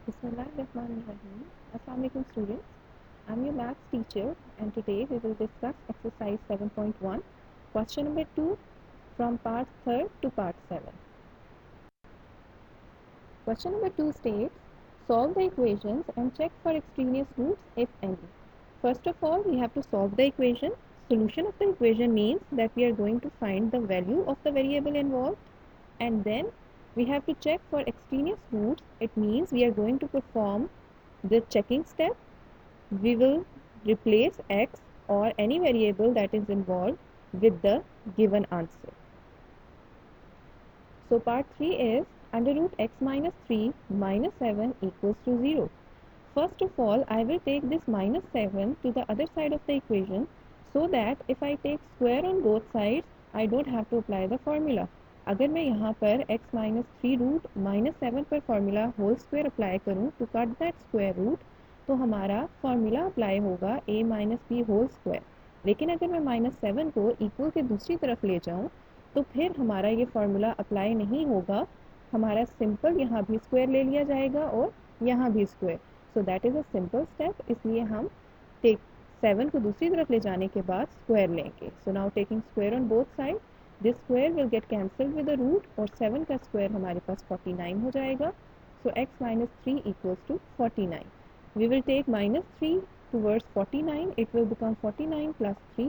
Bismillahirrahmanirrahim. Assalamualaikum students. I'm your maths teacher and today we will discuss exercise 7.1 question number 2 from part 3rd to part 7. Question number 2 states solve the equations and check for extraneous roots if any. First of all we have to solve the equation. Solution of the equation means that we are going to find the value of the variable involved and then we have to check for extraneous roots. It means we are going to perform the checking step. We will replace x or any variable that is involved with the given answer. So part 3 is under root x minus 3 minus 7 equals to 0. First of all, I will take this minus 7 to the other side of the equation so that if I take square on both sides, I don't have to apply the formula. अगर मैं यहाँ पर x minus 3 root minus 7 पर formula whole square apply करूँ to cut that square root तो हमारा formula apply होगा a minus b whole square. लेकिन अगर मैं minus 7 को equal के दूसरी तरफ ले जाऊँ तो फिर हमारा ये formula apply नहीं होगा. हमारा simple यहाँ भी square ले लिया जाएगा और यहाँ भी square. So that is a simple step. इसलिए हम take 7 को दूसरी तरफ ले जाने के बाद square लेंगे. So now taking square on both sides, this square will get cancelled with the root और 7 का square हमारे पास 49 हो जाएगा. So x minus 3 equals to 49. We will take minus 3 towards 49. It will become 49 plus 3.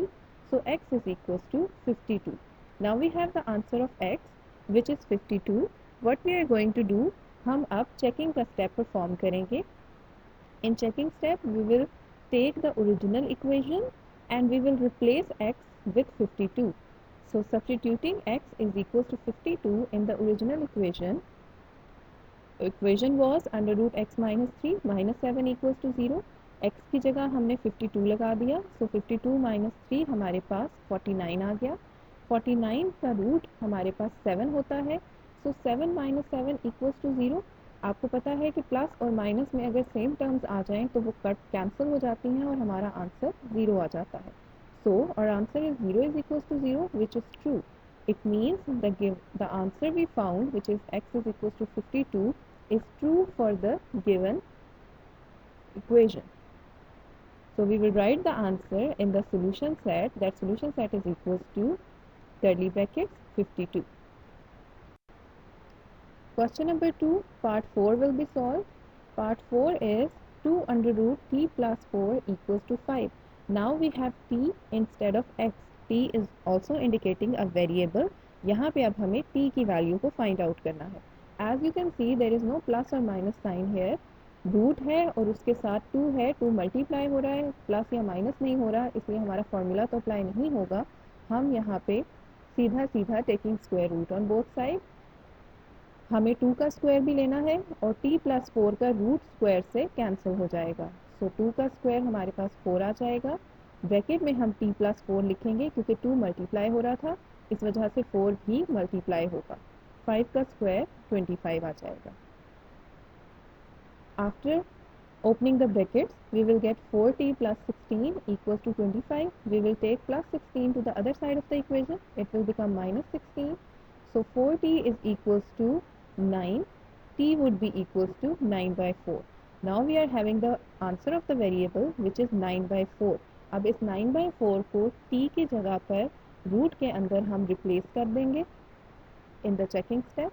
So x is equals to 52. Now we have the answer of x which is 52. What we are going to do, हम अब checking का step perform करेंगे. In checking step, we will take the original equation and we will replace x with 52. So substituting x is equals to 52 in the original equation. Equation was under root x minus 3 minus 7 equals to 0. x की जगह हमने 52 लगा दिया. So 52 minus 3 हमारे पास 49 आ गया. 49 का root हमारे पास 7 होता है. So 7 minus 7 equals to 0. आपको पता है कि प्लस और माइनस में अगर सेम टर्म्स आ जाएं तो वो कट कैंसिल हो जाती हैं और हमारा आंसर 0 आ जाता है. So our answer is 0 is equals to 0 which is true. It means the answer we found which is x is equals to 52 is true for the given equation. So we will write the answer in the solution set. That solution set is equals to curly brackets 52. Question number 2, part 4 will be solved. Part 4 is 2 under root t plus 4 equals to 5. Now we have t instead of x. t is also indicating a variable. यहाँ पे अब हमें t की value को find out करना है. As you can see there is no plus or minus sign here. Root है और उसके साथ 2 है, 2 मल्टीप्लाई हो रहा है, प्लस या माइनस नहीं हो रहा, इसलिए हमारा फॉर्मूला तो अप्लाई नहीं होगा. हम यहाँ पे सीधा सीधा taking square root on both side. हमें 2 का स्क्वायर भी लेना है और t प्लस 4 का रूट स्क्वायर से कैंसिल हो जाएगा. सो 2 का स्क्वायर हमारे पास 4 आ जाएगा. ब्रैकेट में हम t प्लस 4 लिखेंगे क्योंकि 2 मल्टीप्लाई हो रहा था, इस वजह से 4 भी मल्टीप्लाई होगा. 5 का स्क्वायर 25 आ जाएगा. After opening the brackets, we will get 4t plus 16 equals to 25. We will take plus 16 to the other side of the equation. It will become minus 16. So 4t is equals to 9. T would be equals to 9 by 4. Now we are having the answer of the variable which is 9 by 4. अब इस 9 by 4 को t की जगह पर root के अंदर हम replace कर देंगे in the checking step.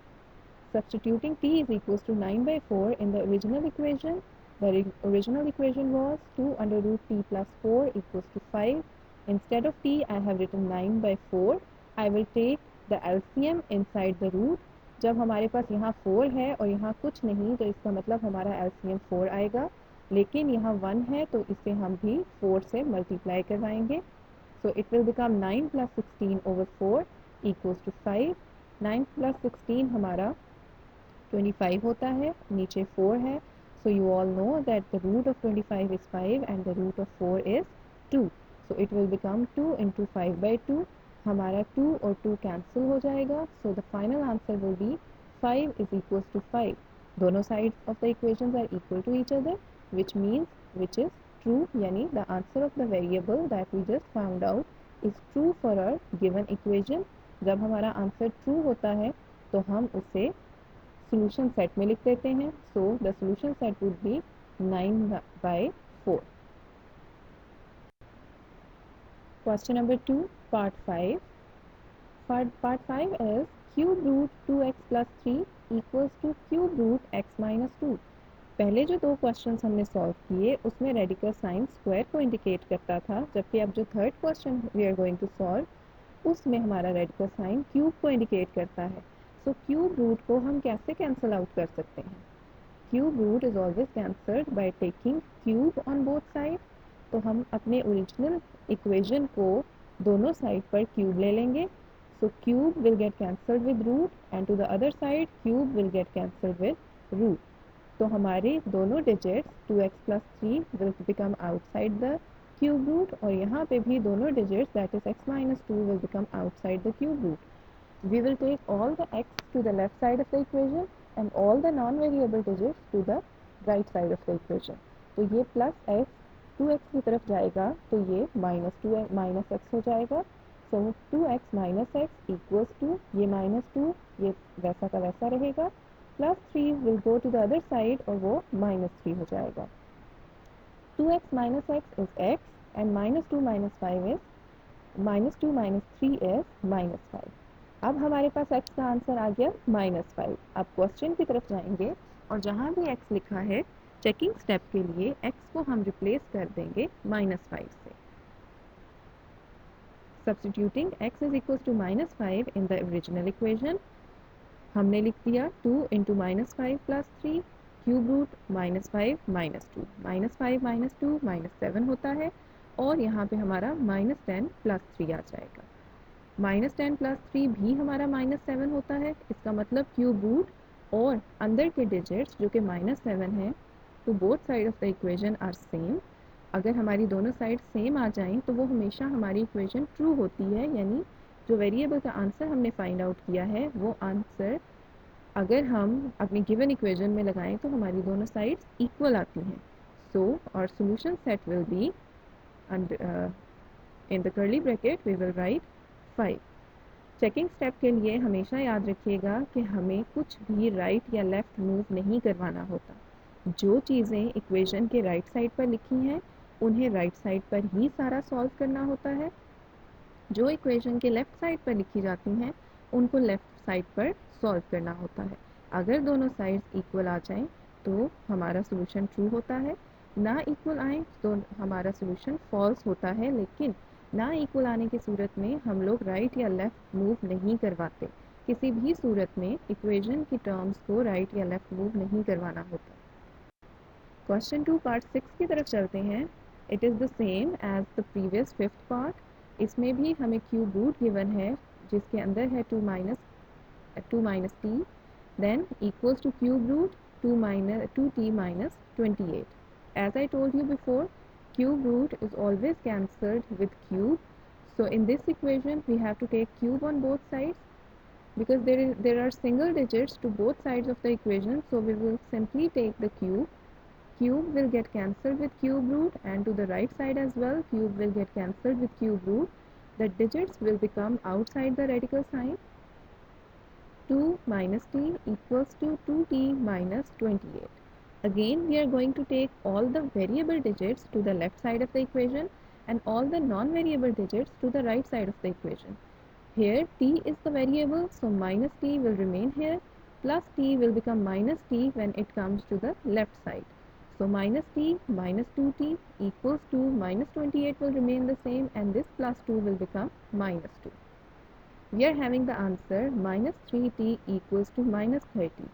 Substituting t is equals to 9 by 4 in the original equation. The original equation was 2 under root t plus 4 equals to 5. Instead of t, I have written 9 by 4. I will take the LCM inside the root. जब हमारे पास यहाँ 4 है और यहाँ कुछ नहीं तो इसका मतलब हमारा LCM 4 आएगा, लेकिन यहाँ 1 है तो इसे हम भी 4 से मल्टीप्लाई करवाएंगे. So it will become 9 plus 16 over 4 equals to 5. 9 plus 16 हमारा 25 होता है, नीचे 4 है. So you all know that the root of 25 is 5 and the root of 4 is 2. So it will become 2 into 5 by 2. हमारा 2 और 2 cancel हो जाएगा. So the final answer will be 5 is equals to 5. दोनों sides of the equations are equal to each other, which means which is true. यानी the answer of the variable that we just found out is true for our given equation. जब हमारा answer true होता है तो हम उसे solution set में लिख देते हैं. So the solution set would be 9/4. Question number 2, part 5. Part 5 is cube root 2x plus 3 equals to cube root x minus 2. पहले जो दो क्वेश्चंस हमने सॉल्व किए उसमें रेडिकल साइन स्क्वायर को इंडिकेट करता था, जबकि अब जो third question we are going to solve उसमें हमारा रेडिकल साइन क्यूब को इंडिकेट करता है. सो क्यूब रूट को हम कैसे कैंसिल आउट कर सकते हैं? Cube root is always cancelled by taking cube on both side. तो हम अपने ओरिजिनल इक्वेशन को दोनों साइड पर क्यूब ले लेंगे. So cube will get cancelled with root and to the other side cube will get cancelled with root. तो हमारे दोनों digits 2x plus 3 will become outside the cube root और यहाँ पे भी दोनों digits that is x minus 2 will become outside the cube root. We will take all the x to the left side of the equation and all the non-variable digits to the right side of the equation. तो ये plus x 2x की तरफ जाएगा तो ये minus x हो जाएगा. So 2x minus x equals to ये minus 2 ये वैसा का वैसा रहेगा. Plus 3 will go to the other side और वो minus 3 हो जाएगा. 2x minus x is x and minus 2 minus 5 is minus 2 minus 3 is minus 5. अब हमारे पास x का आंसर आ गया minus 5. अब क्वेश्चन की तरफ जाएंगे और जहाँ भी x लिखा है चेकिंग स्टेप के लिए x को हम रिप्लेस कर देंगे minus 5 से. Substituting x is equals to minus 5 in the original equation. हमने लिख दिया 2 into minus 5 plus 3 cube root minus 5 minus 2 minus 5 minus 2 minus 7 होता है और यहाँ पे हमारा माइनस 10 प्लस 3 आ जाएगा. माइनस 10 प्लस 3 भी हमारा माइनस 7 होता है. इसका मतलब क्यूब रूट और अंदर के डिजिट्स जो कि माइनस 7 है तो both side of the equation are same. अगर हमारी दोनों साइड सेम आ जाएं तो वो हमेशा हमारी इक्वेशन ट्रू होती है, यानी जो वेरिएबल का आंसर हमने फाइंड आउट किया है वो आंसर अगर हम अपनी गिवन इक्वेशन में लगाएं तो हमारी दोनों साइड्स इक्वल आती हैं. सो और solution set will be in the curly bracket we will write 5. Checking step के लिए हमेशा याद रखिएगा कि हमें कुछ भी राइट या लेफ़्ट मूव नहीं करवाना होता. जो चीज़ें इक्वेशन के राइट साइड पर लिखी हैं उन्हें राइट साइड पर ही सारा सॉल्व करना होता है. जो इक्वेशन के लेफ़्ट साइड पर लिखी जाती हैं उनको लेफ़्ट साइड पर सॉल्व करना होता है. अगर दोनों साइड्स इक्वल आ जाएं तो हमारा सॉल्यूशन ट्रू होता है, ना इक्वल आए तो हमारा सॉल्यूशन फॉल्स होता है. लेकिन ना इक्वल आने की सूरत में हम लोग राइट या लेफ़्ट मूव नहीं करवाते. किसी भी सूरत में इक्वेशन की टर्म्स को राइट या लेफ़्ट मूव नहीं करवाना होता. क्वेश्चन 2 पार्ट 6 की तरफ चलते हैं. It is the same as the previous fifth part. इसमें भी हमें क्यूब रूट गिवन है जिसके अंदर है 2 minus t then equals to cube root 2t minus 28. As I told you before, cube root is always cancelled with cube. So in this equation we have to take cube on both sides because there are single digits to both sides of the equation. So we will simply take the cube. Cube will get cancelled with cube root and to the right side as well cube will get cancelled with cube root. The digits will become outside the radical sign. 2 minus t equals to 2t minus 28. Again we are going to take all the variable digits to the left side of the equation and all the non-variable digits to the right side of the equation. Here t is the variable, so minus t will remain here, plus t will become minus t when it comes to the left side. So minus t minus 2t equals to minus 28 will remain the same and this plus 2 will become minus 2. We are having the answer minus 3t equals to minus 30.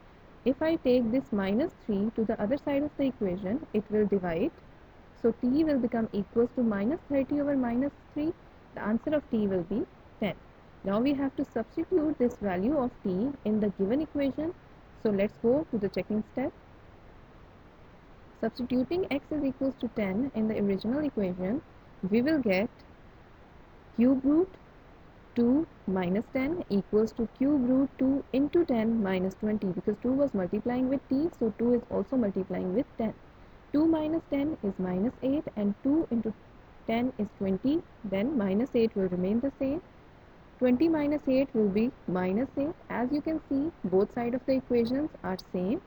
If I take this minus 3 to the other side of the equation, it will divide. So t will become equals to minus 30 over minus 3. The answer of t will be 10. Now we have to substitute this value of t in the given equation. So let's go to the checking step. Substituting x is equals to 10 in the original equation, we will get cube root 2 minus 10 equals to cube root 2 into 10 minus 20 because 2 was multiplying with t, so 2 is also multiplying with 10. 2 minus 10 is minus 8 and 2 into 10 is 20, then minus 8 will remain the same. 20 minus 8 will be minus 8. As you can see, both sides of the equations are same.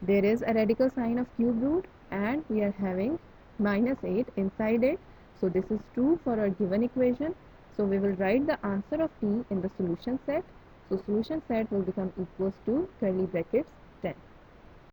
There is a radical sign of cube root and we are having minus 8 inside it. So this is true for our given equation. So we will write the answer of t in the solution set. So solution set will become equals to curly brackets 10.